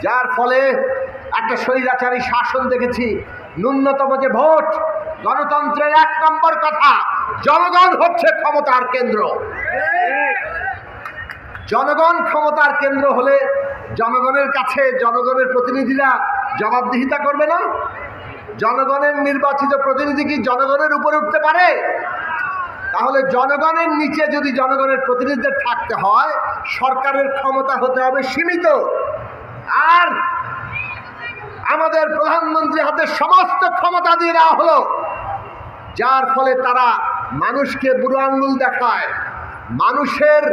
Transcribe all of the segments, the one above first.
যার ফলে একটা স্বৈরাচারী শাসন দেখেছি। ন্যূনতম যে ভোট, গণতন্ত্রের 1 নম্বর কথা, জনগণ হচ্ছে ক্ষমতার কেন্দ্র। জনগণ ক্ষমতার কেন্দ্র হলে জনগণের কাছে জনগণের প্রতিনিধিরা জবাবদিহিতা করবে না? জনগণের নির্বাচিত প্রতিনিধি কি জনগণের উপরে উঠতে পারে? তাহলে জনগণের নিচে যদি জনগণের প্রতিনিধিদের থাকতে হয়, সরকারের ক্ষমতা হতে হবে সীমিত। আর আমাদের প্রধানমন্ত্রী হাতে সমস্ত ক্ষমতা দিয়ে দেওয়া হলো, যার ফলে তারা মানুষকে বুড়ো আঙ্গুল দেখায়। মানুষের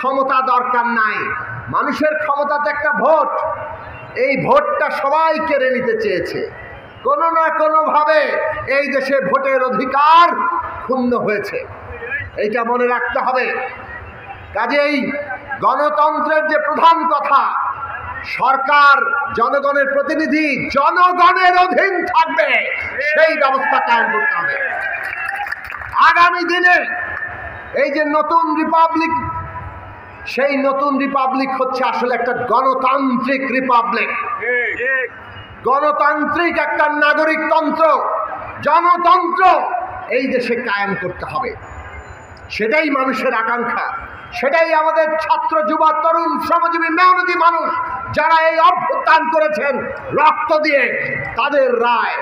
ক্ষমতা দরকার নাই, মানুষের ক্ষমতাতে একটা ভোট। এই ভোটটা সবাই কেড়ে নিতে চেয়েছে। কোনো না কোনোভাবে এই দেশে ভোটের অধিকার ক্ষুণ্ণ হয়েছে, এইটা মনে রাখতে হবে। কাজেই গণতন্ত্রের যে প্রধান কথা, সরকার জনগণের প্রতিনিধি, জনগণের অধীন থাকবে, সেই ব্যবস্থা কায়েম করতে হবে। আগামী দিনে এই যে নতুন রিপাবলিক, সেই নতুন রিপাবলিক হচ্ছে আসলে একটা গণতান্ত্রিক রিপাবলিক। গণতান্ত্রিক একটা নাগরিকতন্ত্র, জনতন্ত্র এই দেশে কায়েম করতে হবে। সেটাই মানুষের আকাঙ্ক্ষা, সেটাই আমাদের ছাত্র, যুবা, তরুণ, শ্রমজীবী, মেহনতি মানুষ যারা এই অভ্যুত্থান করেছেন রক্ত দিয়ে, তাদের রায়।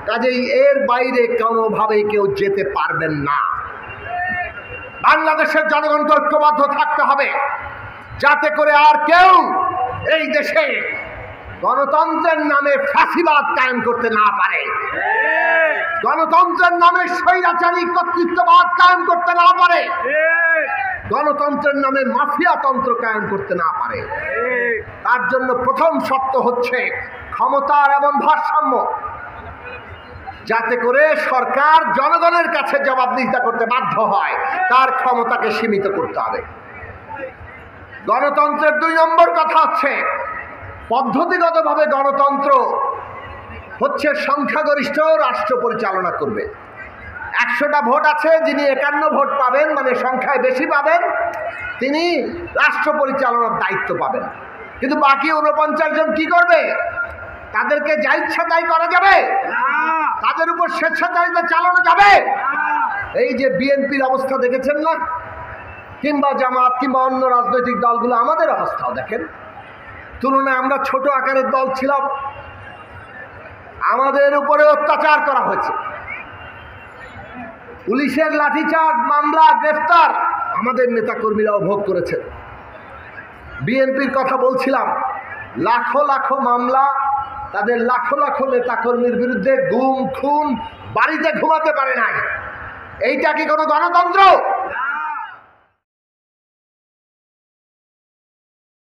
কাজেই এর বাইরে কোনোভাবেই কেউ যেতে পারবেন না। বাংলাদেশের জনগণকে ঐক্যবদ্ধ থাকতে হবে, যাতে করে আর কেউ এই দেশে গণতন্ত্রের নামে ফাঁসিবাদ কায়েম করতে না পারে, গণতন্ত্রের নামে স্বৈরাচারী কর্তৃত্ববাদ কায়েম করতে না পারে, গণতন্ত্রের নামে মাফিয়াতন্ত্র কায়েম করতে না পারে। তার জন্য প্রথম শর্ত হচ্ছে ক্ষমতার এমন ভারসাম্য, যাতে করে সরকার জনগণের কাছে জবাবদিহিতা করতে বাধ্য হয়। তার ক্ষমতাকে সীমিত করতে হবে। গণতন্ত্রের 2 নম্বর কথা হচ্ছে পদ্ধতিগতভাবে গণতন্ত্র হচ্ছে সংখ্যাগরিষ্ঠ রাষ্ট্র পরিচালনা করবে। 100টা ভোট আছে, যিনি 51 ভোট পাবেন, মানে সংখ্যায় বেশি পাবেন, তিনি রাষ্ট্র পরিচালনার দায়িত্ব পাবেন। কিন্তু বাকি 49 জন কি করবে? তাদেরকে যা ইচ্ছা তাই করা যাবে? তাদের উপর স্বেচ্ছাচারিতা চালানো যাবে? এই যে বিএনপির অবস্থা দেখেছেন না, কিংবা জামাত, কিংবা অন্য রাজনৈতিক দলগুলো, আমাদের অবস্থাও দেখেন। তুলনায় আমরা ছোট আকারের দল ছিলাম, আমাদের উপরে অত্যাচার করা হয়েছে, পুলিশের লাঠিচার্জ, মামলা, গ্রেফতার আমাদের নেতাকর্মীরাও ভোগ করেছেন। বিএনপির কথা বলছিলাম, লাখো লাখো মামলা, তাদের লাখো লাখো নেতাকর্মীর বিরুদ্ধে গুম, খুন, বাড়িতে ঘুমাতে পারে নাই। এইটা কি কোনো গণতন্ত্র?